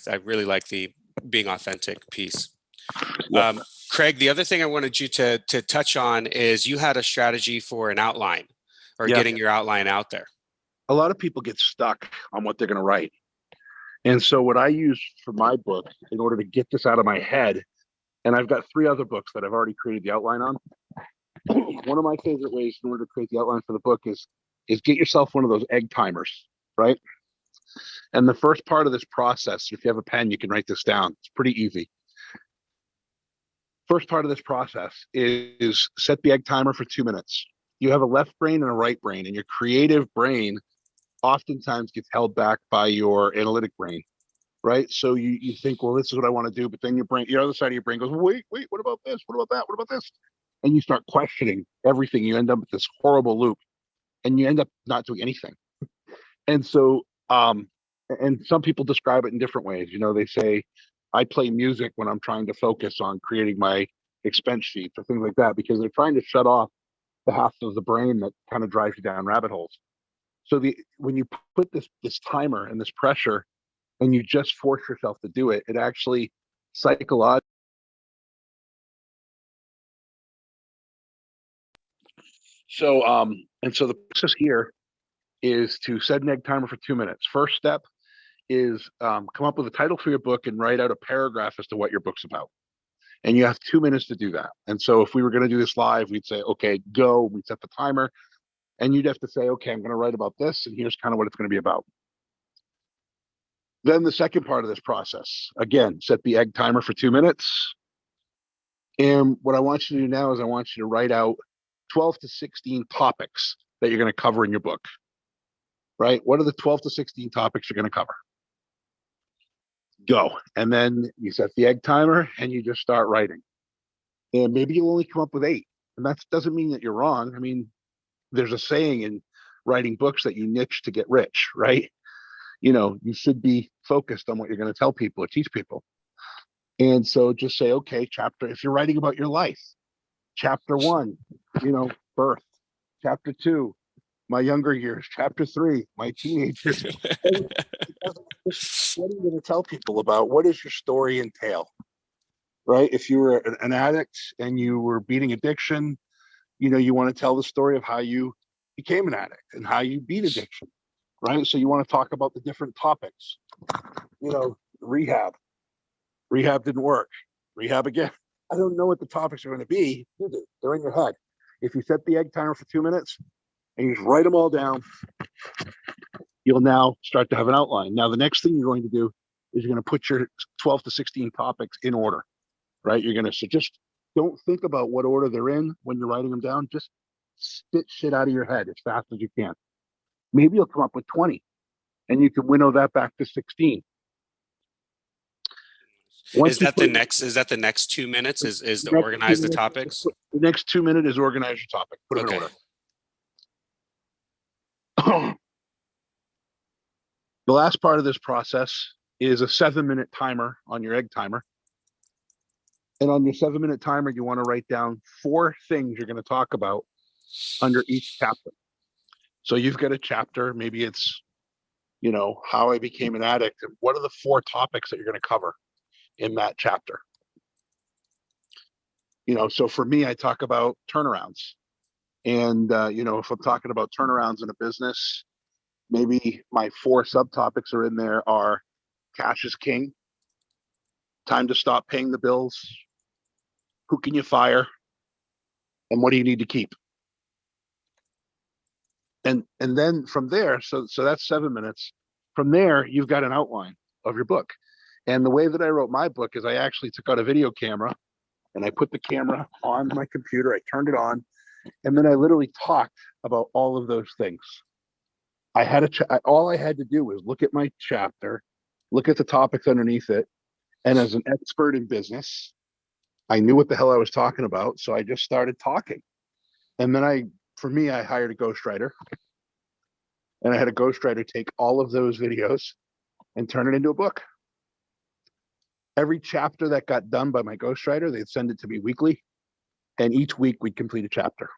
I really like the being authentic piece. Yep. Craig, the other thing I wanted you to touch on is you had a strategy for an outline or Yeah. getting your outline out there. A lot of people get stuck on what they're going to write. And so what I use for my book in order to get this out of my head, and I've got 3 other books that I've already created the outline on. One of my favorite ways in order to create the outline for the book is get yourself one of those egg timers, right? And the first part of this process, if you have a pen, you can write this down. It's pretty easy. First part of this process is set the egg timer for 2 minutes. You have a left brain and a right brain, and your creative brain oftentimes gets held back by your analytic brain, right? So you think, well, this is what I want to do, but then your other side of your brain goes, wait, what about this? What about that? What about this? And you start questioning everything. You end up with this horrible loop, and you end up not doing anything. And so, and some people describe it in different ways. They say, I play music when I'm trying to focus on creating my expense sheets or things like that, because they're trying to shut off the half of the brain that kind of drives you down rabbit holes. So when you put this timer and this pressure, and you just force yourself to do it, it actually psychologically. So the process here is to set an egg timer for 2 minutes. First step is come up with a title for your book and write out a paragraph as to what your book's about. And you have 2 minutes to do that. And so if we were going to do this live, we'd say, okay, go. We'd set the timer. And you'd have to say, okay, I'm going to write about this, and here's kind of what it's going to be about. Then the second part of this process, again, set the egg timer for 2 minutes. And what I want you to do now is I want you to write out 12 to 16 topics that you're going to cover in your book, right? What are the 12 to 16 topics you're going to cover? Go. And then you set the egg timer and you just start writing. And maybe you'll only come up with 8. And that doesn't mean that you're wrong. I mean, there's a saying in writing books that you niche to get rich, right? You should be focused on what you're going to tell people or teach people. And so just say, okay, if you're writing about your life, chapter 1, birth, chapter 2, my younger years, chapter 3, my teenagers. What are you going to tell people about? What does your story entail? Right? If you were an addict and you were beating addiction, you want to tell the story of how you became an addict and how you beat addiction, right? So you want to talk about the different topics. Rehab. Rehab didn't work. Rehab again. I don't know what the topics are going to be. They're in your head. If you set the egg timer for 2 minutes and you just write them all down, you'll now start to have an outline. Now, the next thing you're going to do is you're going to put your 12 to 16 topics in order, right? So just don't think about what order they're in when you're writing them down. Just spit shit out of your head as fast as you can. Maybe you'll come up with 20 and you can winnow that back to 16. Is that the next 2 minutes is to organize the topics? The next 2 minutes is organize your topic. Put them in order. The last part of this process is a 7-minute timer on your egg timer. And on your 7-minute timer, you want to write down 4 things you're going to talk about under each chapter. So you've got a chapter, maybe it's, how I became an addict. And what are the 4 topics that you're going to cover in that chapter? So for me, I talk about turnarounds. And, if I'm talking about turnarounds in a business, maybe my 4 subtopics are in there are cash is king, time to stop paying the bills, who can you fire, and what do you need to keep? And then from there, so that's 7 minutes. From there, you've got an outline of your book. And the way that I wrote my book is I actually took out a video camera and I put the camera on my computer. I turned it on, and then I literally talked about all of those things. All I had to do was look at my chapter, look at the topics underneath it, and as an expert in business, I knew what the hell I was talking about, so I just started talking. And then I hired a ghostwriter, and I had a ghostwriter take all of those videos and turn it into a book. Every chapter that got done by my ghostwriter, they'd send it to me weekly, and each week we'd complete a chapter.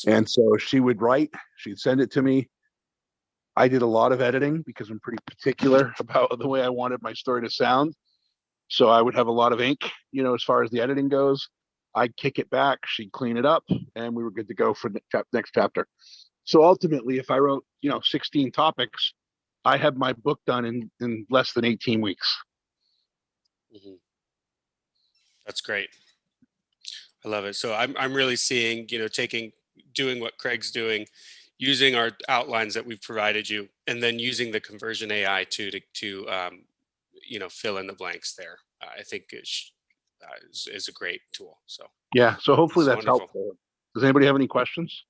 And so she would write, she'd send it to me. I did a lot of editing because I'm pretty particular about the way I wanted my story to sound. So I would have a lot of ink, as far as the editing goes. I'd kick it back, she'd clean it up, and we were good to go for the next chapter. So ultimately, if I wrote, 16 topics, I had my book done in less than 18 weeks. Mhm. That's great. I love it. So I'm really seeing, doing what Craig's doing, using our outlines that we've provided you, and then using the conversion AI to fill in the blanks there. I think is a great tool. So Yeah. So hopefully it's that's wonderful. helpful. Does anybody have any questions?